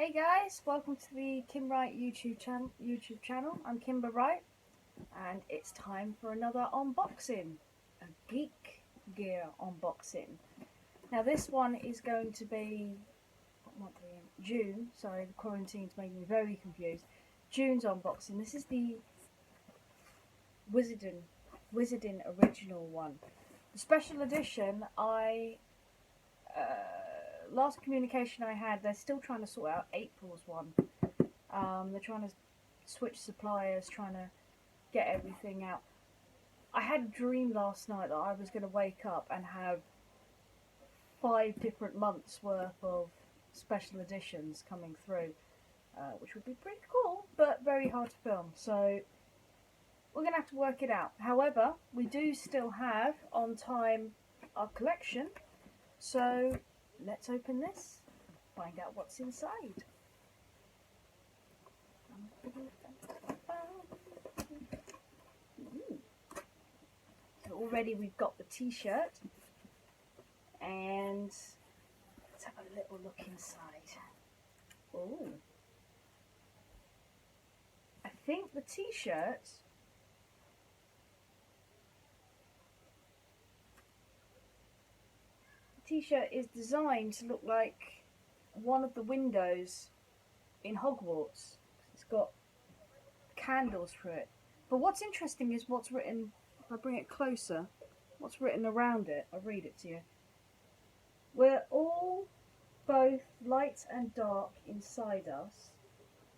Hey guys, welcome to the Kim Wright YouTube channel. I'm Kimber Wright, and it's time for another unboxing, a Geek Gear unboxing. Now this one is going to be what month are we in? June. Sorry, the quarantine's making me very confused. June's unboxing. This is the Wizarding original one. The special edition. Last communication I had, they're still trying to sort out April's one. They're trying to switch suppliers, trying to get everything out. I had a dream last night that I was going to wake up and have 5 different months worth of special editions coming through, which would be pretty cool, but very hard to film. So we're going to have to work it out. However, we do still have on time our collection, so let's open this and find out what's inside. So already we've got the t-shirt, and let's have a little look inside. Oh, I think the t-shirt is designed to look like one of the windows in Hogwarts. It's got candles through it. But what's interesting is what's written, if I bring it closer, what's written around it. I'll read it to you. We're all both light and dark inside us.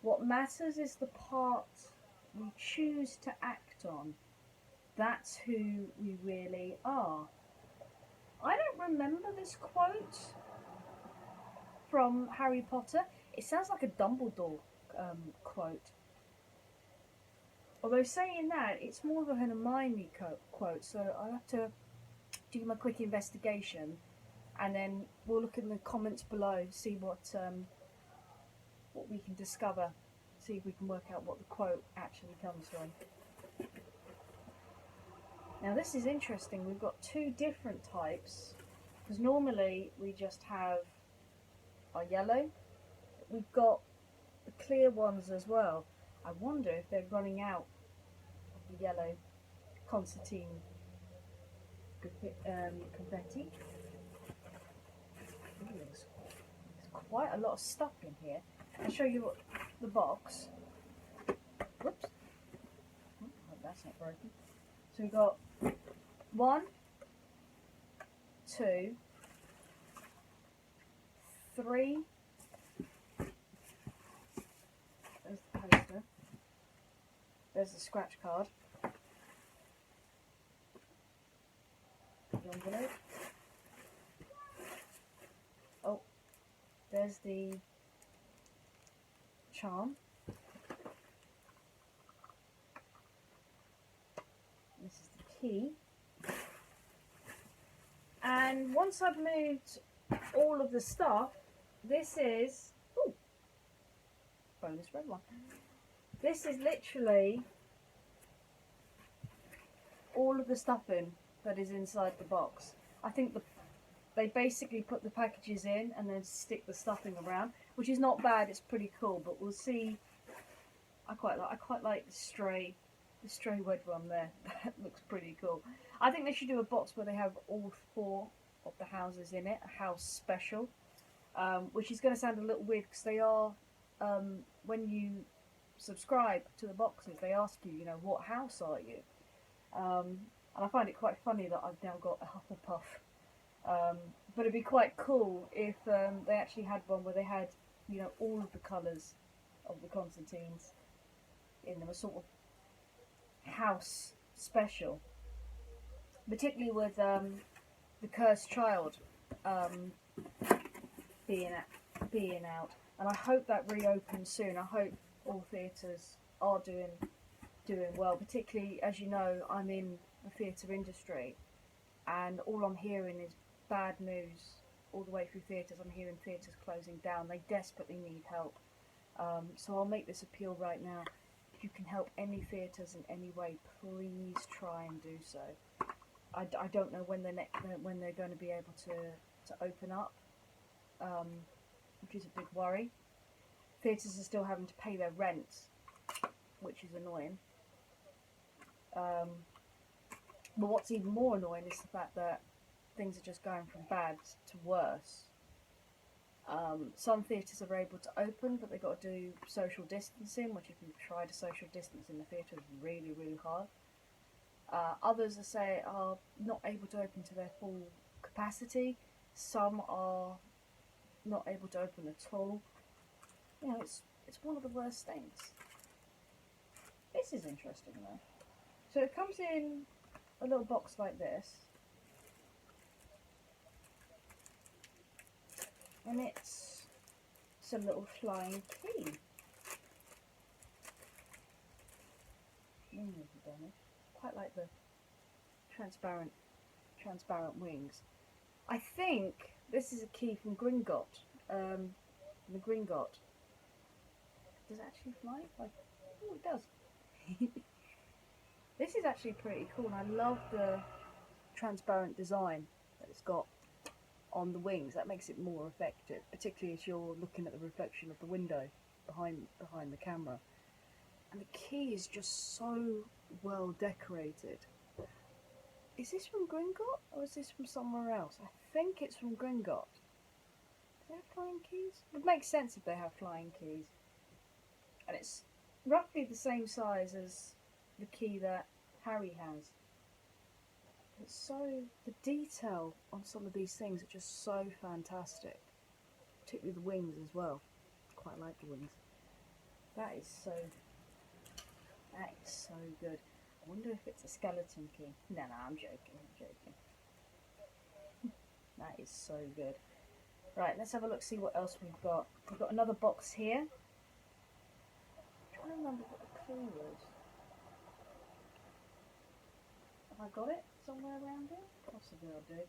What matters is the part we choose to act on. That's who we really are. I don't remember this quote from Harry Potter. It sounds like a Dumbledore quote. Although saying that, it's more of a Hermione quote, so I'll have to do my quick investigation, and then we'll look in the comments below, see what we can discover, see if we can work out what the quote actually comes from. Now this is interesting, we've got 2 different types, because normally we just have our yellow. We've got the clear ones as well. I wonder if they're running out of the yellow concertine confetti. Ooh, there's quite a lot of stuff in here. I'll show you what the box. Whoops. Oh, I hope that's not broken. So we've got 1, 2, 3. There's the poster. There's the scratch card. The envelope. Oh, there's the charm. This is the key. And once I've moved all of the stuff, this is, ooh, bonus red one. This is literally all of the stuffing that is inside the box. I think they basically put the packages in and then stick the stuffing around, which is not bad. It's pretty cool, but we'll see. I quite like the stray red one there. That looks pretty cool. I think they should do a box where they have all 4 of the houses in it, a house special, which is going to sound a little weird because they are, when you subscribe to the boxes, they ask you, you know, what house are you? And I find it quite funny that I've now got a Hufflepuff. But it'd be quite cool if they actually had one where they had, you know, all of the colours of the Constantines in them, a sort of house special, particularly with the Cursed Child being out, and I hope that reopens soon. I hope all theatres are doing well, particularly, as you know, I'm in the theatre industry, and all I'm hearing is bad news all the way through theatres. I'm hearing theatres closing down. They desperately need help. So I'll make this appeal right now. If you can help any theatres in any way, please try and do so. I don't know when they're going to be able to open up, which is a big worry. theatres are still having to pay their rent, which is annoying. But what's even more annoying is the fact that things are just going from bad to worse. Some theatres are able to open, but they've got to do social distancing, which if you've tried a social distance in the theatre is really, really hard. Others are not able to open to their full capacity. Some are not able to open at all. You know, it's one of the worst things. This is interesting though. So it comes in a little box like this, and it's a little flying key. Quite like the transparent wings. I think this is a key from Gringotts. The Gringotts. Does it actually fly? Like, oh, it does. This is actually pretty cool. I love the transparent design that it's got on the wings. That makes it more effective, particularly as you're looking at the reflection of the window behind the camera. And the key is just so well decorated. Is this from Gringotts or is this from somewhere else? I think it's from Gringotts. Do they have flying keys? It would make sense if they have flying keys. And it's roughly the same size as the key that Harry has. It's so, the detail on some of these things are just so fantastic. Particularly the wings as well. Quite like the wings. That is so good. I wonder if it's a skeleton key. No, I'm joking. That is so good. Right, let's have a look, see what else we've got. We've got another box here. I'm trying to remember what the clue was. Have I got it somewhere around here? Possibly I do.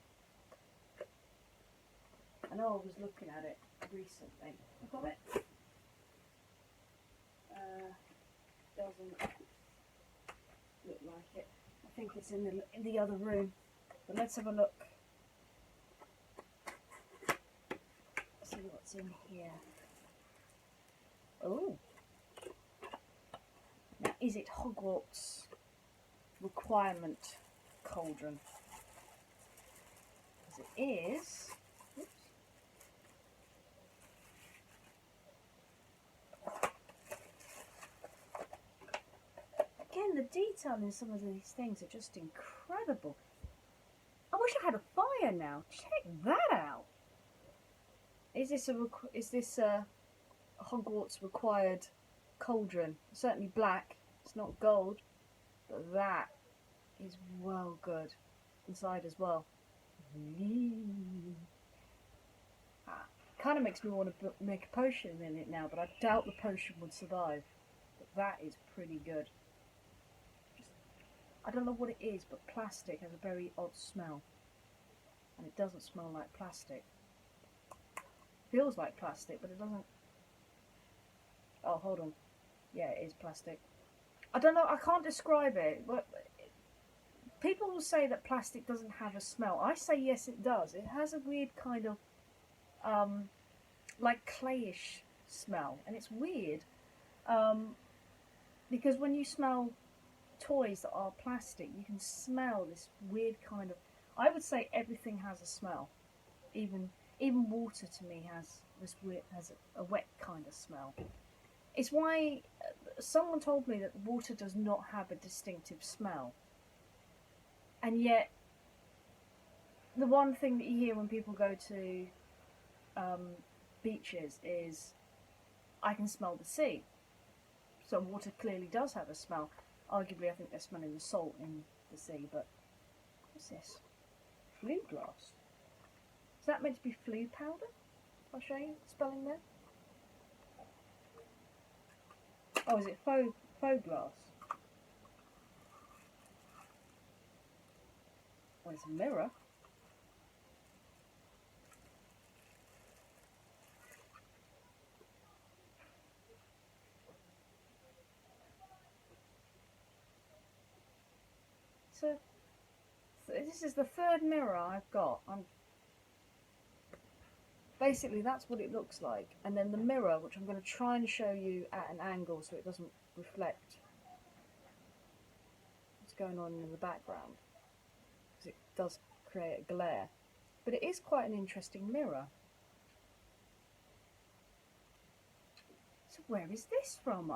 I know I was looking at it recently. I got it. Doesn't look like it. I think it's in the other room. But let's have a look. See what's in here. Oh. Now, is it Hogwarts requirement cauldron? Because it is. Oops. Again, the detail in some of these things are just incredible. I wish I had a fire now. Check that out. Is this a Hogwarts required cauldron? Certainly black. It's not gold, but that is well good inside as well. Kind of makes me want to make a potion in it now, but I doubt the potion would survive. But that is pretty good. I don't know what it is, but plastic has a very odd smell. And it doesn't smell like plastic. Feels like plastic, but it doesn't. Oh, hold on. Yeah, it is plastic. I don't know, I can't describe it. But people will say that plastic doesn't have a smell. I say yes, it does. It has a weird kind of, like clayish smell. And it's weird. Because when you smell toys that are plastic, you can smell this weird kind of, I would say everything has a smell. Even water to me has a wet kind of smell. It's why someone told me that water does not have a distinctive smell. And yet, the one thing that you hear when people go to beaches is, I can smell the sea. So water clearly does have a smell. Arguably, I think they're smelling the salt in the sea, but what's this? Flue glass. Is that meant to be flue powder? I'll show you the spelling there. Oh, is it faux glass? Well, it's a mirror. So this is the third mirror I've got. basically that's what it looks like. And then the mirror, which I'm going to try and show you at an angle so it doesn't reflect what's going on in the background, because it does create a glare. But it is quite an interesting mirror. So where is this from?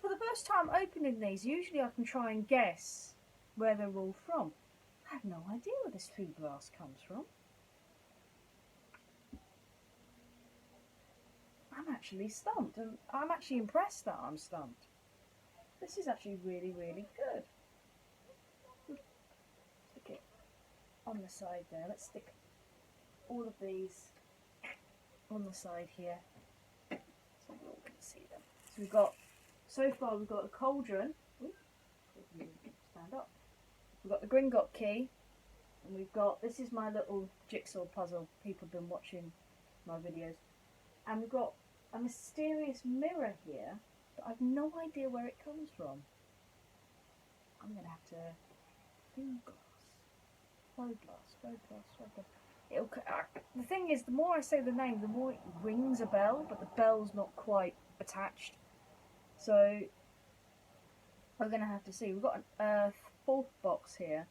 For the first time opening these, usually I can try and guess where they're all from. I have no idea where this food glass comes from. I'm actually stumped, and I'm actually impressed that I'm stumped. This is actually really, really good. Stick it on the side there. Let's stick all of these on the side here so we all can see them. So so far we've got a Cauldron. Ooh, stand up. We've got the Gringotts key, and this is my little jigsaw puzzle. People have been watching my videos. And we've got a mysterious mirror here, but I've no idea where it comes from. I'm going to have to... Food glass. The thing is, the more I say the name, the more it rings a bell, but the bell's not quite attached. So, we're going to have to see. We've got a fourth box here.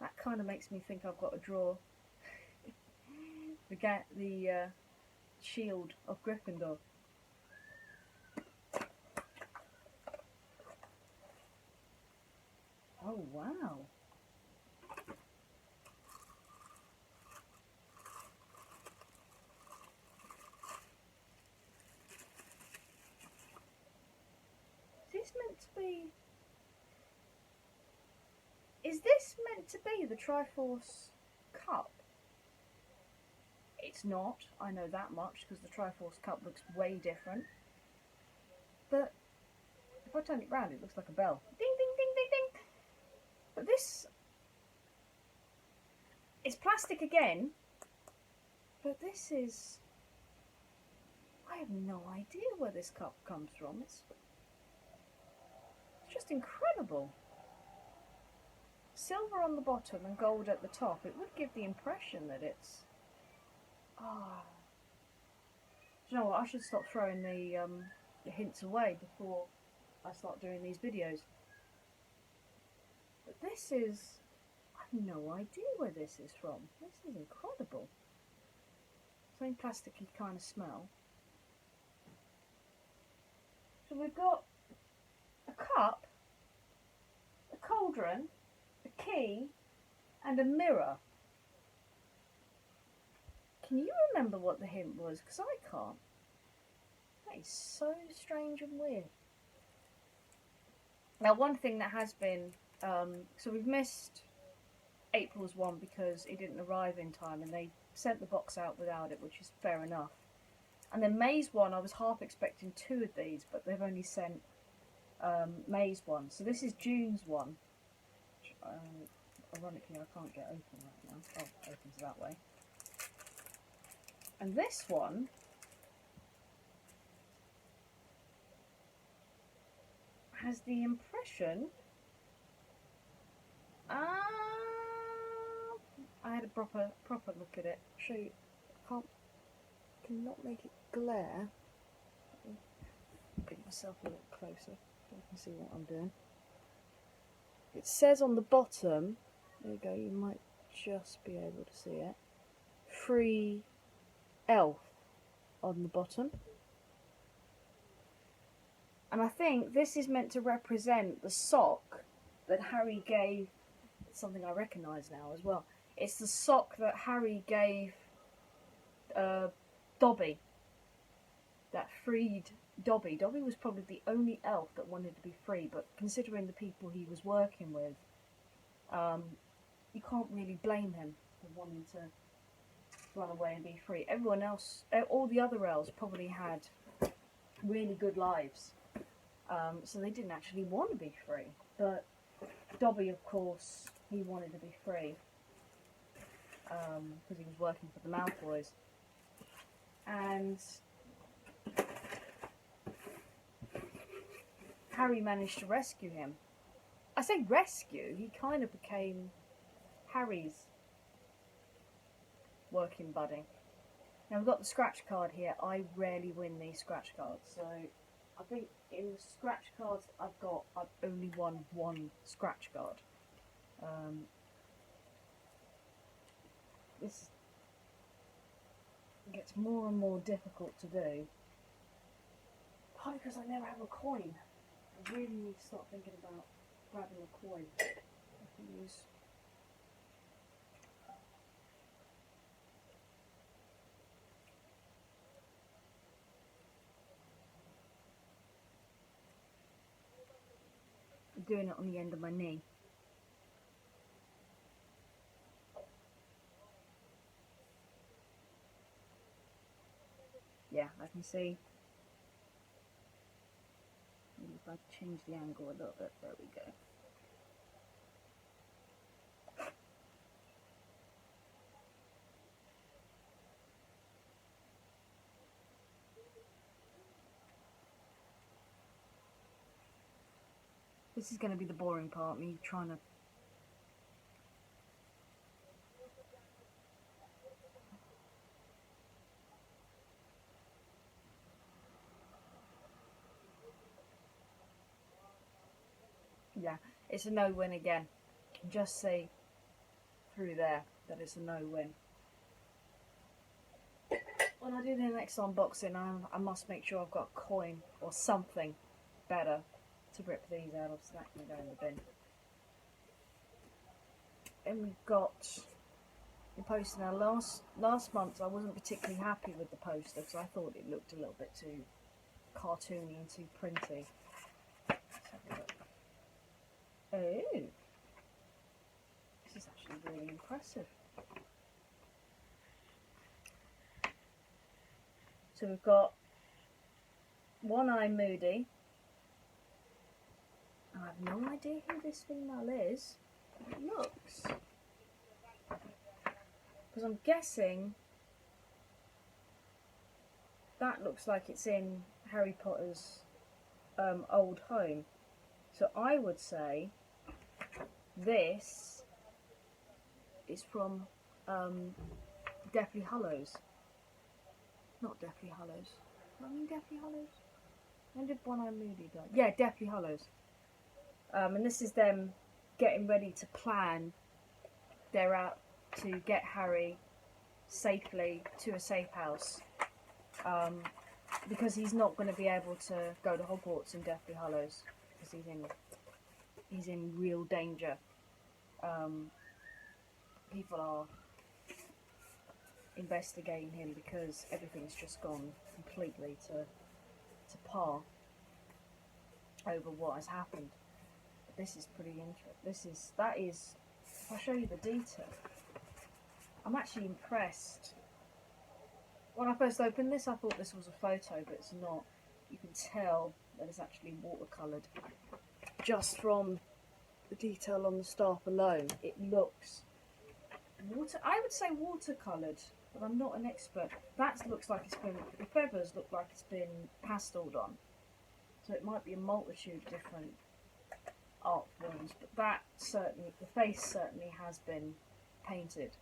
That kind of makes me think I've got to draw the shield of Gryffindor. Oh wow! Is this meant to be the Triforce Cup? It's not, I know that much, because the Triforce Cup looks way different. But if I turn it round, it looks like a bell. Ding, ding, ding, ding, ding. But this... it's plastic again, but this is... I have no idea where this cup comes from. It's just incredible. Silver on the bottom and gold at the top. It would give the impression that it's... ah. Do you know what? I should stop throwing the hints away before I start doing these videos. But this is... I have no idea where this is from. This is incredible. Same plasticky kind of smell. So we've got a cup, a cauldron, a key, and a mirror. Can you remember what the hint was? Because I can't. That is so strange and weird. Now, one thing that has been... so we've missed April's one because it didn't arrive in time and they sent the box out without it, which is fair enough. And then May's one, I was half expecting 2 of these, but they've only sent May's one. So this is June's one. Which, ironically, I can't get open right now. Oh, it opens that way. And this one has the impression... I had a proper look at it. Show you. Cannot make it glare. Bring myself a little closer so you can see what I'm doing. It says on the bottom, there you go, you might just be able to see it, free elf on the bottom. And I think this is meant to represent the sock that Harry gave, something I recognise now as well. It's the sock that Harry gave Dobby, that freed Dobby. Dobby was probably the only elf that wanted to be free, but considering the people he was working with, you can't really blame him for wanting to run away and be free. Everyone else, all the other elves probably had really good lives, so they didn't actually want to be free. But Dobby, of course, he wanted to be free because he was working for the Malfoys. And Harry managed to rescue him. I say rescue, he kind of became Harry's working buddy. Now we've got the scratch card here. I rarely win these scratch cards, so I think in the scratch cards I've got, I've only won one scratch card. This gets more and more difficult to do. Probably because I never have a coin. I really need to start thinking about grabbing a coin. I can use. I'm doing it on the end of my knee. Yeah, I can see. Maybe if I change the angle a little bit, there we go. This is going to be the boring part, me trying to... Yeah, it's a no-win again. You can just see through there that it's a no-win. When I do the next unboxing, I must make sure I've got a coin or something better to rip these out of, so that can go in the bin. And we've got the poster. Now last month I wasn't particularly happy with the poster because I thought it looked a little bit too cartoony and too printy. Oh, this is actually really impressive. So we've got One Eye Moody. I have no idea who this female is. It looks, because I'm guessing that looks like it's in Harry Potter's old home. So I would say this is from Deathly Hallows. Not Deathly Hallows. I mean Deathly Hallows. When did One Eye Moody die? Yeah, Deathly Hallows. And this is them getting ready to plan. They're out to get Harry safely to a safe house. Because he's not going to be able to go to Hogwarts in Deathly Hallows. Because he's in real danger. People are investigating him because everything's just gone completely to par over what has happened. But this is pretty interesting. That is, if I show you the detail, I'm actually impressed. When I first opened this, I thought this was a photo, but it's not. You can tell that it's actually watercoloured. Just from the detail on the staff alone, it looks I would say watercoloured, but I'm not an expert. That looks like it's been, the feathers look like it's been pasteled on. So it might be a multitude of different art forms, but that certainly, the face certainly has been painted.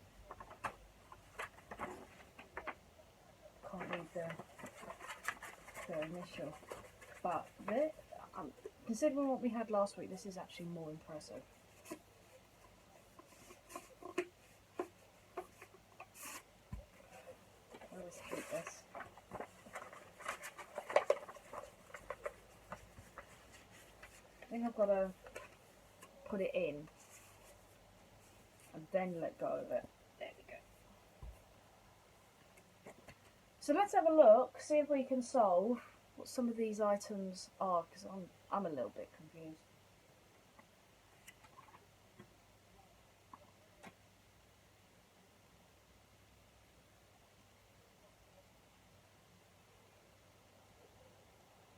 Can't read their initial, but considering what we had last week, this is actually more impressive. Let's keep this. I think I've got to put it in and then let go of it. There we go. So let's have a look, see if we can solve what some of these items are, because I'm a little bit confused.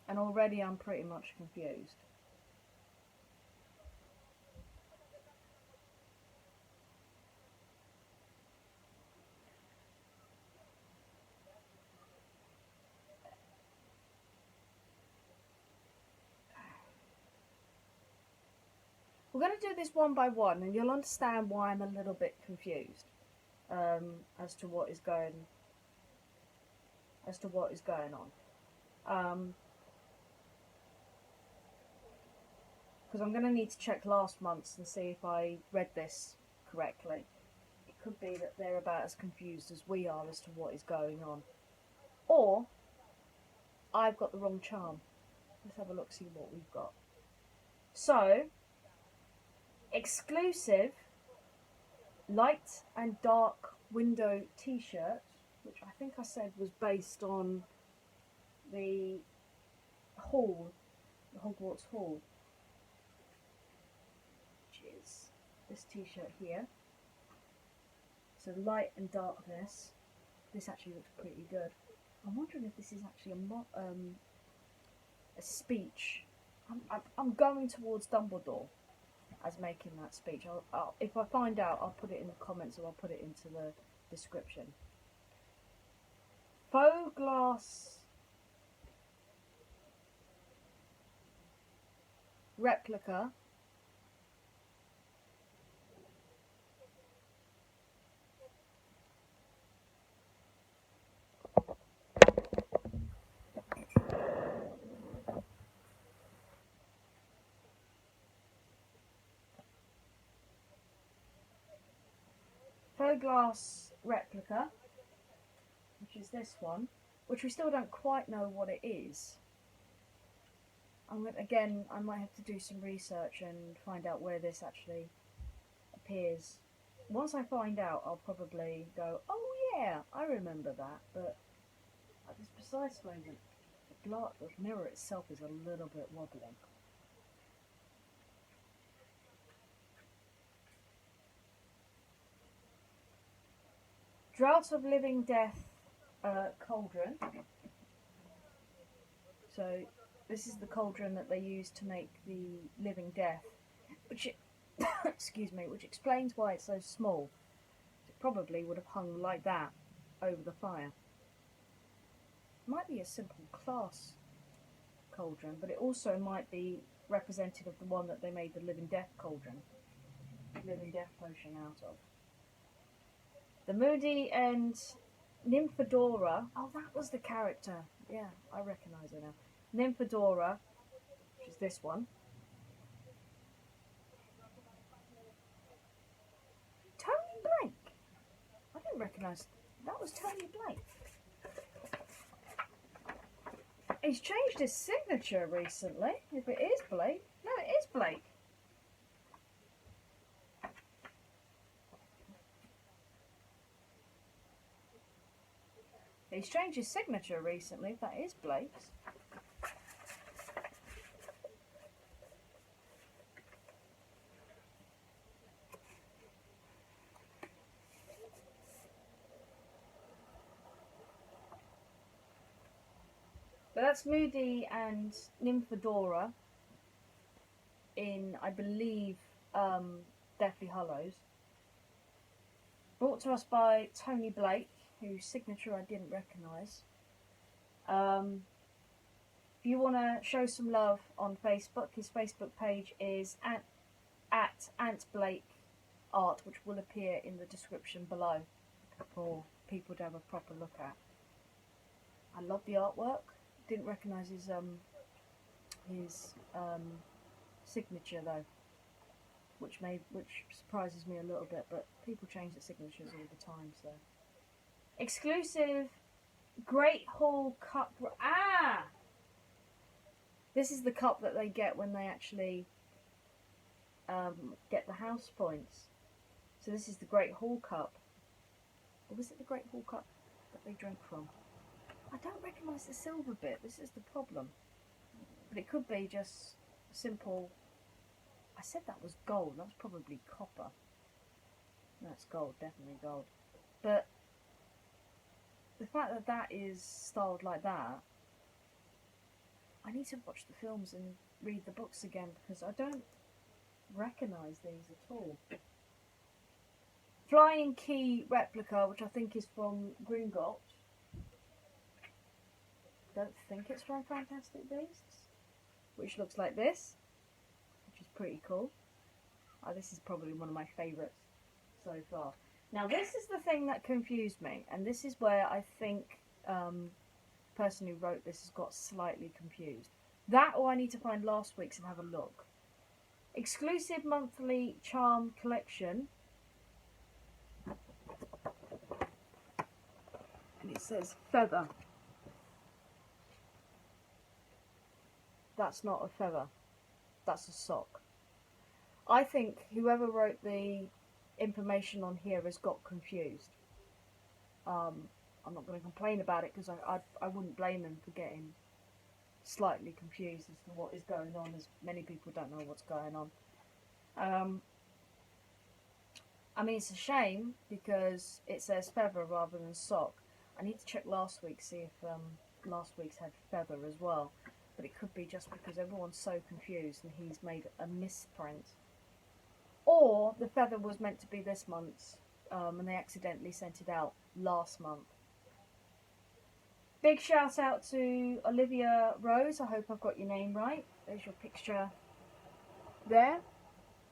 And already I'm pretty much confused. We're going to do this one by one and you'll understand why I'm a little bit confused. as to what is going on. Because I'm going to need to check last month's and see if I read this correctly. It could be that they're about as confused as we are as to what is going on. Or I've got the wrong charm. Let's have a look, see what we've got. So, exclusive light and dark window t-shirt, which I think I said was based on the hall, the Hogwarts Hall, which is this t-shirt here. So light and darkness. This actually looks pretty good. I'm wondering if this is actually a speech. I'm going towards Dumbledore as making that speech. I'll, if I find out, I'll put it in the comments or I'll put it into the description. Faux glass replica . Faux glass replica, which is this one, which we still don't quite know what it is. Again, I might have to do some research and find out where this actually appears. Once I find out, I'll probably go, oh yeah, I remember that, but at this precise moment, the mirror itself is a little bit wobbling. Draught of Living Death Cauldron. So this is the cauldron that they use to make the living death, which excuse me, which explains why it's so small. It probably would have hung like that over the fire. It might be a simple class cauldron, but it also might be representative of the one that they made the living death cauldron, living death potion out of. The Moody and Nymphadora. Oh, that was the character. Yeah, I recognise her now. Nymphadora, which is this one. Tony Blake. I didn't recognise that was Tony Blake. He's changed his signature recently. If it is Blake, no, it is Blake. He's changed his signature recently, if that is Blake's. But that's Moody and Nymphadora in, I believe, Deathly Hallows. Brought to us by Tony Blake, whose signature I didn't recognise. If you want to show some love on Facebook, his Facebook page is at Ant Blake Art, which will appear in the description below for people to have a proper look at. I love the artwork. Didn't recognise his signature though, which surprises me a little bit. But people change their signatures all the time, so. Exclusive Great Hall Cup. Ah! This is the cup that they get when they actually get the house points. So this is the Great Hall Cup. Or was it the Great Hall Cup that they drank from? I don't recognise the silver bit. This is the problem. But it could be just simple. I said that was gold. That's probably copper. That's gold. Definitely gold. But the fact that that is styled like that, I need to watch the films and read the books again because I don't recognise these at all. Flying Key replica, which I think is from Gringotts. Don't think it's from Fantastic Beasts, which looks like this, which is pretty cool. This is probably one of my favourites so far. Now this is the thing that confused me, and this is where I think the person who wrote this has got slightly confused. That, or I need to find last week's and have a look. Exclusive monthly charm collection. And it says feather. That's not a feather. That's a sock. I think whoever wrote the information on here has got confused. I'm not going to complain about it because I wouldn't blame him for getting slightly confused as to what is going on, as many people don't know what's going on. I mean, it's a shame because it says feather rather than sock. I need to check last week, see if last week's had feather as well. But it could be just because everyone's so confused and he's made a misprint. Or the feather was meant to be this month's and they accidentally sent it out last month. Big shout out to Olivia Rose. I hope I've got your name right. There's your picture there.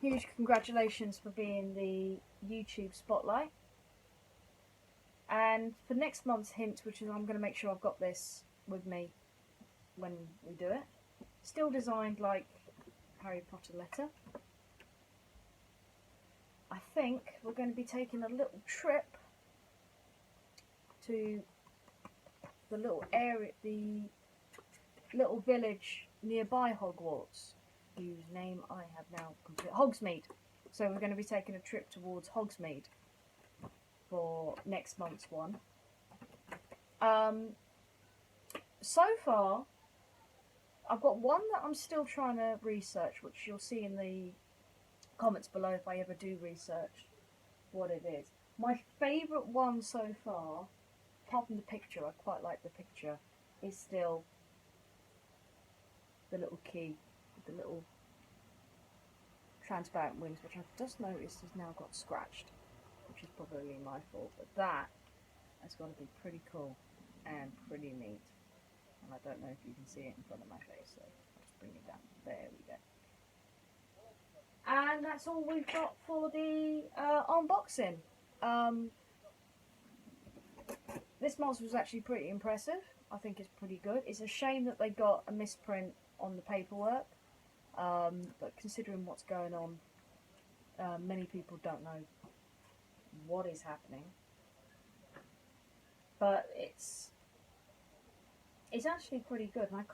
Huge congratulations for being the YouTube spotlight. And for next month's hint, which is I'm going to make sure I've got this with me when we do it. Still designed like Harry Potter letter. I think we're going to be taking a little trip to the little area, the little village nearby Hogwarts, whose name I have now completed. Hogsmeade. So we're going to be taking a trip towards Hogsmeade for next month's one. So far, I've got one that I'm still trying to research, which you'll see in the comments below if I ever do research what it is. My favourite one so far, apart from the picture, I quite like the picture, is still the little key, the little transparent wings, which I've just noticed has now got scratched, which is probably my fault, but that has got to be pretty cool and pretty neat. And I don't know if you can see it in front of my face, so I'll just bring it down. There we go. And that's all we've got for the unboxing. This monster was actually pretty impressive. I think it's pretty good. It's a shame that they got a misprint on the paperwork, but considering what's going on, many people don't know what is happening. But it's actually pretty good, and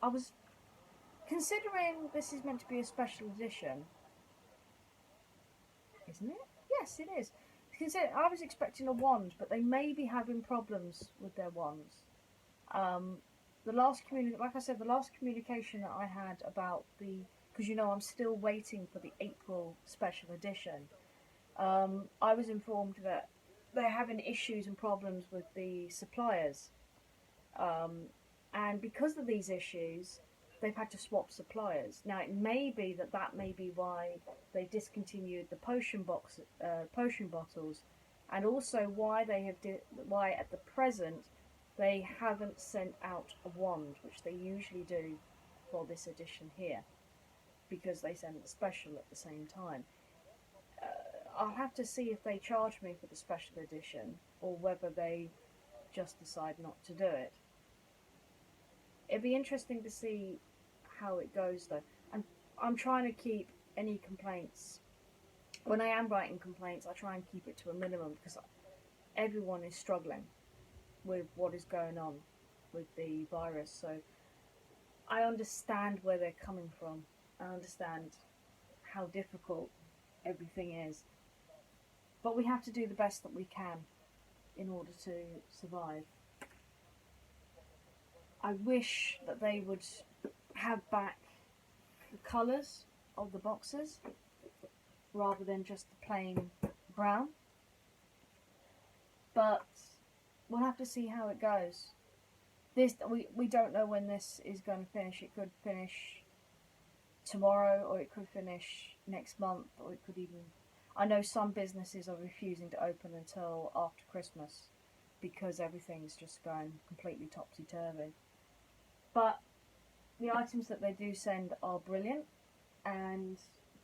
I was considering this is meant to be a special edition, isn't it? Yes, it is. I was expecting a wand, but they may be having problems with their wands. The last communication that I had about because I'm still waiting for the April special edition. I was informed that they're having issues and problems with the suppliers, and because of these issues, they've had to swap suppliers. Now, it may be that may be why they discontinued the potion bottles, and also why why at the present they haven't sent out a wand, which they usually do for this edition here, because they send the special at the same time. I'll have to see if they charge me for the special edition or whether they just decide not to do it. It'd be interesting to see how it goes, though. And I'm trying to keep any complaints. When I am writing complaints, I try and keep it to a minimum because everyone is struggling with what is going on with the virus. So I understand where they're coming from. I understand how difficult everything is. But we have to do the best that we can in order to survive. I wish that they would have back the colours of the boxes rather than just the plain brown. But we'll have to see how it goes. We don't know when this is going to finish. It could finish tomorrow, or it could finish next month, or it could even... I know some businesses are refusing to open until after Christmas because everything's just going completely topsy-turvy. But the items that they do send are brilliant, and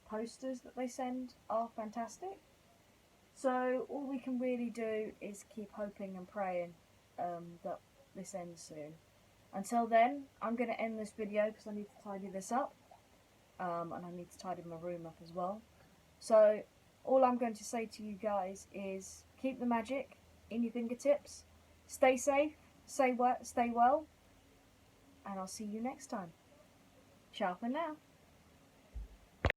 posters that they send are fantastic. So all we can really do is keep hoping and praying that this ends soon. Until then, I'm going to end this video because I need to tidy this up. And I need to tidy my room up as well. So all I'm going to say to you guys is keep the magic in your fingertips. Stay safe, stay well, and I'll see you next time. Ciao for now.